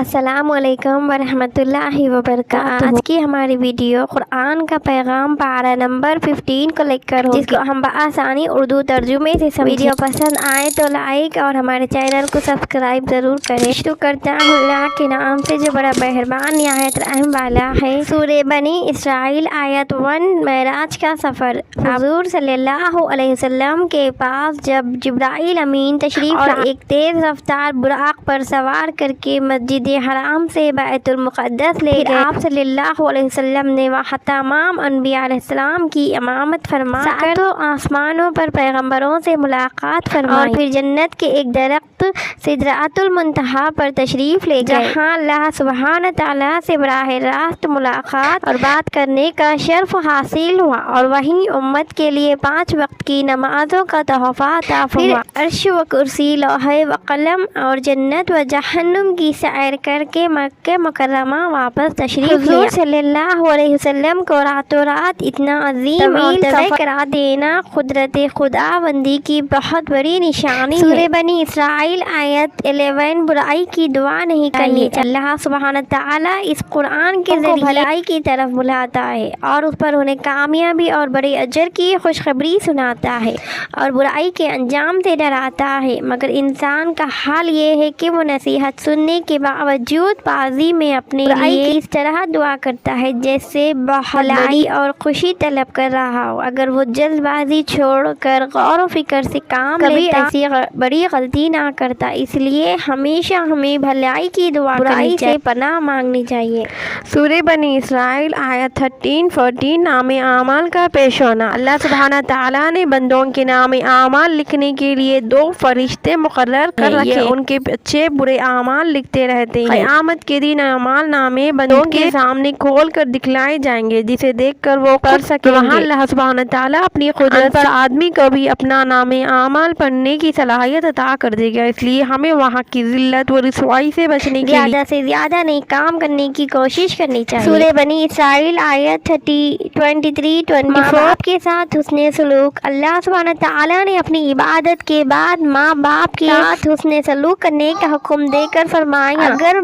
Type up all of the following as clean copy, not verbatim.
السلام علیکم ورحمۃ اللہ وبرکاتہ۔ آج کی ہماری ویڈیو قرآن کا پیغام پارہ نمبر 15 کو لے کر ہوگی، جس کو ہم بآسانی اردو ترجمے سے سمجھیں۔ ویڈیو پسند آئے تو لائک اور ہمارے چینل کو سبسکرائب ضرور کریں۔ شروع کرتا ہوں اللہ کے نام سے جو بڑا مہربان نہایت رحم والا ہے۔ سورہ بنی اسرائیل آیت 1۔ معراج کا سفر۔ حضور صلی اللہ علیہ وسلم کے پاس جب جبرائیل امین تشریف اور ایک تیز رفتار براق پر سوار کر کے مسجد حرام سے بیت المقدس لے گئے، آپ صلی اللہ علیہ وسلم نے وہاں تمام انبیاء علیہ السلام کی امامت فرما کر تو آسمانوں پر پیغمبروں سے ملاقات فرمائی، اور پھر جنت کے ایک درخت سدرۃ المنتہا پر تشریف لے گئے، جہاں اللہ سبحانہ تعالیٰ سے براہ راست ملاقات اور بات کرنے کا شرف حاصل ہوا، اور وہیں امت کے لیے 5 وقت کی نمازوں کا تحفہ عطا فرمایا۔ پھر عرش و کرسی، لوح و قلم اور جنت و جہنم کی سیر کر کے مکہ مکرمہ واپس تشریف لے۔ حضور صلی اللہ علیہ وسلم کو راتوں رات اتنا عظیم اور طویل کرا دینا قدرت خداوندی کی بہت بڑی نشانی ہے۔ سورہ بنی اسرائیل آیت 11۔ برائی کی دعا نہیں کرنی چاہیے۔ اللہ سبحانہ تعالیٰ اس قرآن کے ذریعے بھلائی کی طرف بلاتا ہے اور اس پر انہیں کامیابی اور بڑے اجر کی خوشخبری سناتا ہے، اور برائی کے انجام سے ڈراتا ہے، مگر انسان کا حال یہ ہے کہ وہ نصیحت سننے کے باوجود بازی میں اپنے لیے اس طرح دعا کرتا ہے جیسے بھلائی اور خوشی طلب کر رہا ہو۔ اگر وہ جلد بازی چھوڑ کر غور و فکر سے کام لیتا ایسی بڑی غلطی نہ کرتا۔ اس لیے ہمیشہ ہمیں بھلائی کی دعا برائی سے پناہ مانگنی چاہیے۔ سورہ بنی اسرائیل آیت 13-14۔ نام اعمال کا پیش ہونا۔ اللہ سبحانہ تعالیٰ نے بندوں کے نام اعمال لکھنے کے لیے 2 فرشتے مقرر کر رکھے، ان کے اچھے برے اعمال لکھتے رہتے ہیں۔ قیامت کے دن اعمال نامے بندوں کے سامنے کھول کر دکھلائے جائیں گے، جسے دیکھ کر وہ کر سکیں گے۔ وہاں اللہ سبحانہ تعالیٰ اپنی قدرت پر آدمی کو بھی اپنا نام اعمال پڑھنے کی صلاحیت عطا کر دے گا، اس لیے ہمیں وہاں کی ذلت و رسوائی سے بچنے کے لیے زیادہ سے زیادہ نیک کام کرنے کی کوشش کرنی چاہیے۔ سورہ بنی اسرائیل آیت 23-24۔ ماں باپ کے ساتھ حسن سلوک۔ اللہ سبحانہ تعالیٰ نے اپنی عبادت کے بعد ماں باپ کے ساتھ حسن سلوک کرنے کا حکم دے کر فرمایا، اگر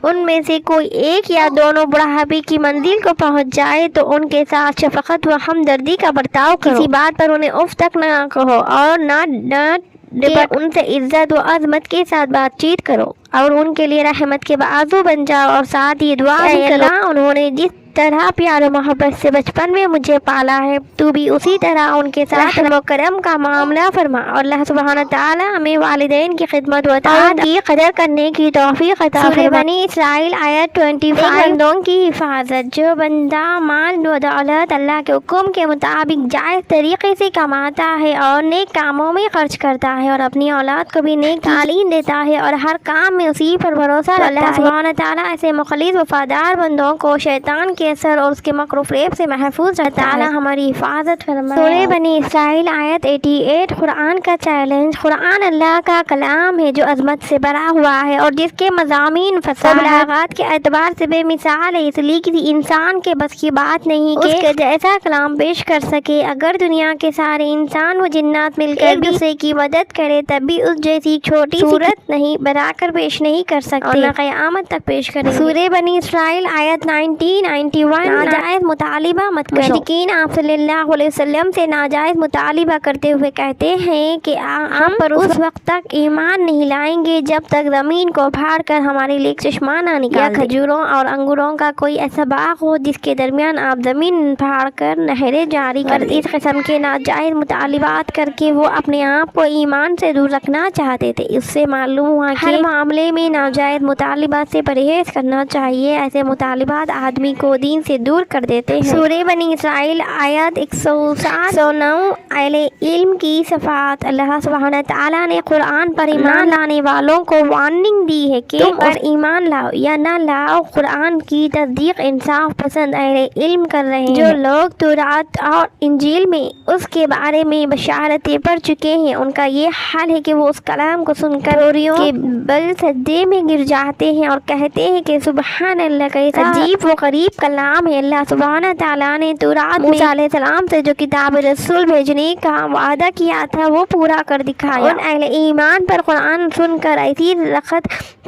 ان میں سے کوئی ایک یا دونوں بڑھاپے کی منزل کو پہنچ جائے تو ان کے ساتھ شفقت و ہمدردی کا برتاؤ کرو، کسی بات پر انہیں اف تک نہ کہو اور نہ ڈانٹ ڈپٹ، ان سے عزت و عظمت کے ساتھ بات چیت کرو اور ان کے لیے رحمت کے بازو بن جاؤ، اور ساتھ یہ دعا بھی کرو، اللہ انہوں نے جس طرح پیار و محبت سے بچپن میں مجھے پالا ہے تو بھی اسی طرح ان کے ساتھ رحم و کرم کا معاملہ فرما، اور اللہ سبحانہ تعالیٰ ہمیں والدین کی خدمت و اطاعت کی قدر کرنے کی توفیق عطا فرمائے۔ سورہ بنی اسرائیل آیت 25۔ بندوں کی حفاظت۔ جو بندہ مال و دولت اللہ کے حکم کے مطابق جائز طریقے سے کماتا ہے اور نیک کاموں میں خرچ کرتا ہے اور اپنی اولاد کو بھی نیک تعلیم دیتا ہے اور ہر کام میں اسی پر بھروسہ رکھتا ہے، اللہ سبحانہ تعالیٰ ایسے مخلص وفادار بندوں کو شیطان کے اثر اور اس کے مکر و فریب سے محفوظ رہتا ہے۔ تعالیٰ ہماری حفاظت فرمائے۔ سورہ بنی اسرائیل آیت 88۔ قرآن کا چیلنج۔ قرآن اللہ کا کلام ہے جو عظمت سے بھرا ہوا ہے اور جس کے مضامین فصاحت و بلاغت کے اعتبار سے بے مثال ہے، اس لیے کسی انسان کے بس کی بات نہیں کہ اس کے جیسا کلام پیش کر سکے۔ اگر دنیا کے سارے انسان و جنات مل کر ایک دوسرے کی مدد کرے تب بھی اس جیسی چھوٹی صورت نہیں بنا کر پیش نہیں کر سکتے، اور نہ قیامت تک پیش کریں گے۔ سورہ بنی اسرائیل آیت 91۔ ناجائز مطالبہ مت کرو۔ مشرکین آپ صلی اللہ علیہ وسلم سے ناجائز مطالبہ کرتے ہوئے کہتے ہیں کہ ہم پر اس وقت تک ایمان نہیں لائیں گے جب تک زمین کو پھاڑ کر ہمارے لیے چشمہ نہ نکال دیں، یا کھجوروں اور انگوروں کا کوئی ایسا باغ ہو جس کے درمیان آپ زمین پھاڑ کر نہریں جاری کر دیں۔ اس قسم کے ناجائز مطالبات کر کے وہ اپنے آپ کو ایمان سے دور رکھنا چاہتے تھے۔ اس سے معلوم ہوا کہ ہر معاملے میں ناجائز مطالبات سے پرہیز کرنا چاہیے، ایسے مطالبات آدمی کو دین سے دور کر دیتے ہیں۔ سورہ بنی اسرائیل آیت 107-109۔ اہل علم کی صفات۔ اللہ سبحانہ تعالیٰ نے قرآن پر ایمان لانے والوں کو وارننگ دی ہے کہ تم پر ایمان لاؤ یا نہ لاؤ، قرآن کی تصدیق انصاف پسند اہل علم کر رہے ہیں۔ جو لوگ تورات اور انجیل میں اس کے بارے میں بشارتیں پڑھ چکے ہیں، ان کا یہ حال ہے کہ وہ اس کلام کو سن کر روریوں کے بل سجدے میں گر جاتے ہیں اور کہتے ہیں کہ سبحان اللہ، کیسا عجیب و غریب کلام ہے۔ اللہ سبحانہ تعالیٰ نے تورات میں موسیٰ علیہ السلام سے جو کتاب رسول بھیجنے کا وعدہ کیا تھا وہ پورا کر دکھایا۔ ان اہل ایمان پر قرآن سن کر ایسی رخت